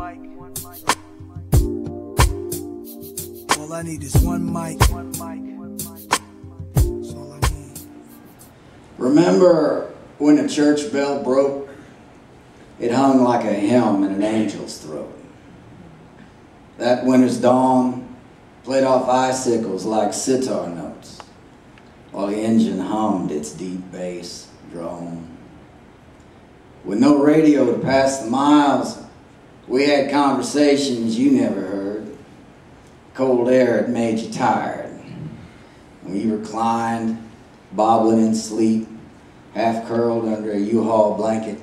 All I need is one mic. That's all I need. Remember when the church bell broke? It hung like a helm in an angel's throat. That winter's dawn played off icicles like sitar notes, while the engine hummed its deep bass drone. With no radio to pass the miles, we had conversations you never heard. Cold air had made you tired. We reclined, bobbling in sleep, half curled under a U-Haul blanket,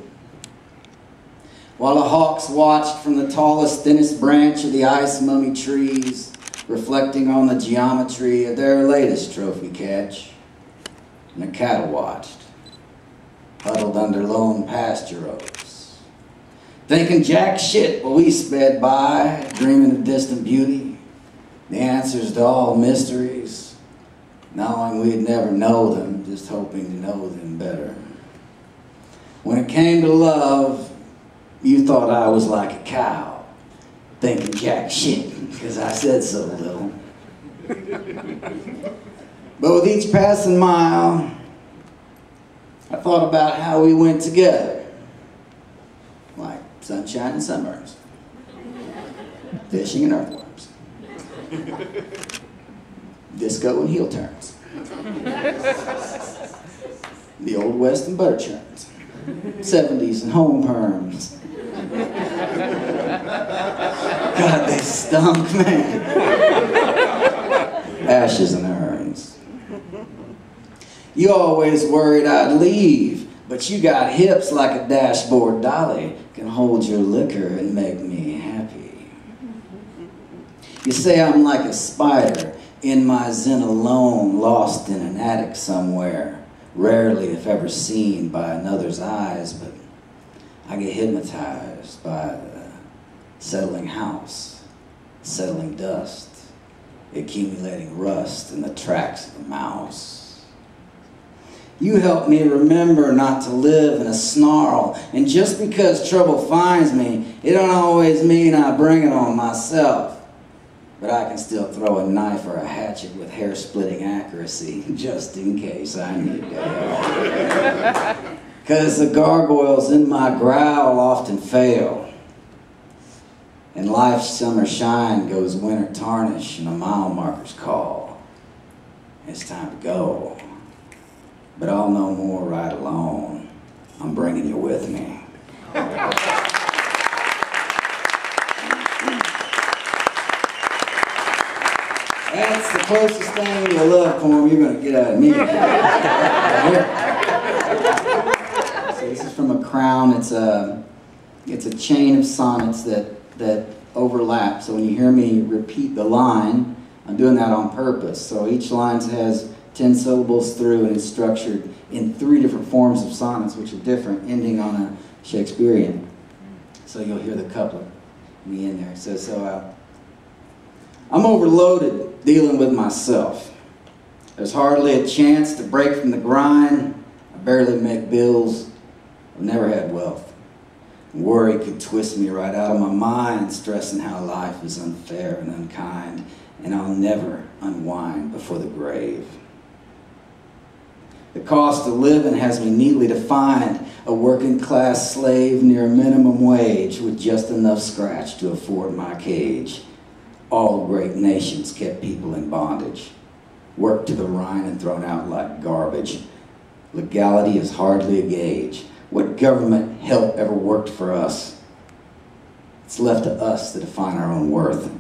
while the hawks watched from the tallest, thinnest branch of the ice mummy trees, reflecting on the geometry of their latest trophy catch. And the cattle watched, huddled under lone pasture oaks, thinking jack shit while we sped by, dreaming of distant beauty, the answers to all mysteries, knowing we'd never know them, just hoping to know them better. When it came to love, you thought I was like a cow, thinking jack shit, because I said so little. But with each passing mile, I thought about how we went together, like sunshine and sunburns, fishing and earthworms, disco and heel turns, the Old West and butter churns, 70s and home perms. God, they stunk, man. Ashes and urns. You always worried I'd leave, but you got hips like a dashboard dolly, can hold your liquor and make me happy. You say I'm like a spider in my zen alone, lost in an attic somewhere, rarely if ever seen by another's eyes, but I get hypnotized by the settling house, settling dust, accumulating rust in the tracks of the mouse. You help me remember not to live in a snarl, and just because trouble finds me, it don't always mean I bring it on myself. But I can still throw a knife or a hatchet with hair-splitting accuracy, just in case I need to help. Because the gargoyles in my growl often fail. And life's summer shine goes winter tarnish and a mile marker's call. It's time to go. But I'll know more right alone. I'm bringing you with me. That's the closest thing to a love poem you're going to get out of me. So this is from a crown. It's a chain of sonnets that overlap. So when you hear me repeat the line, I'm doing that on purpose. So each line has 10 syllables through, and it's structured in 3 different forms of sonnets, which are different, ending on a Shakespearean. So you'll hear the couplet in the end there. So I'm overloaded dealing with myself. There's hardly a chance to break from the grind. I barely make bills. I've never had wealth. Worry could twist me right out of my mind, stressing how life is unfair and unkind, and I'll never unwind before the grave. The cost of living has me neatly defined, a working-class slave near a minimum wage with just enough scratch to afford my cage. All great nations kept people in bondage, worked to the Rhine and thrown out like garbage. Legality is hardly a gauge. What government help ever worked for us? It's left to us to define our own worth.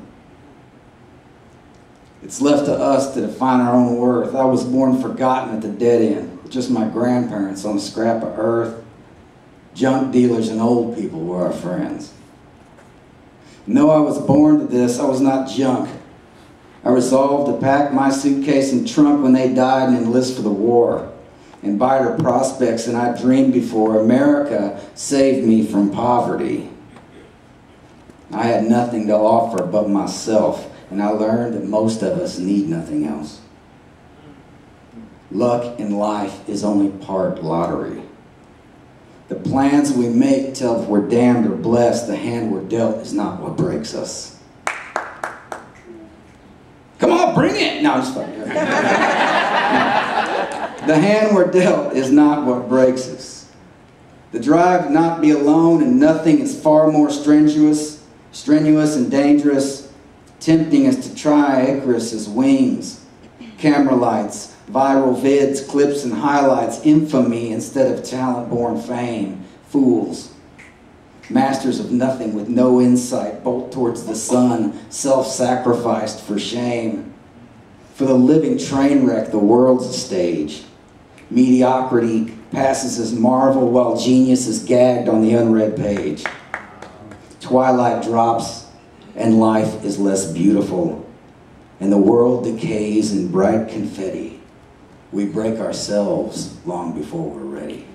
It's left to us to define our own worth. I was born forgotten at the dead end, just my grandparents on a scrap of earth. Junk dealers and old people were our friends. No, I was born to this. I was not junk. I resolved to pack my suitcase and trunk when they died and enlist for the war. And brighter prospects than I dreamed before. America saved me from poverty. I had nothing to offer but myself, and I learned that most of us need nothing else. Luck in life is only part lottery. The plans we make tell if we're damned or blessed. The hand we're dealt is not what breaks us. Come on, bring it! No, I'm just fucking. The hand we're dealt is not what breaks us. The drive to not be alone and nothing is far more strenuous and dangerous, tempting us to try Icarus's wings. Camera lights, viral vids, clips and highlights, infamy instead of talent-born fame. Fools, masters of nothing with no insight, bolt towards the sun, self-sacrificed for shame. For the living train wreck, the world's a stage. Mediocrity passes as marvel while genius is gagged on the unread page. Twilight drops and life is less beautiful, and the world decays in bright confetti. We break ourselves long before we're ready.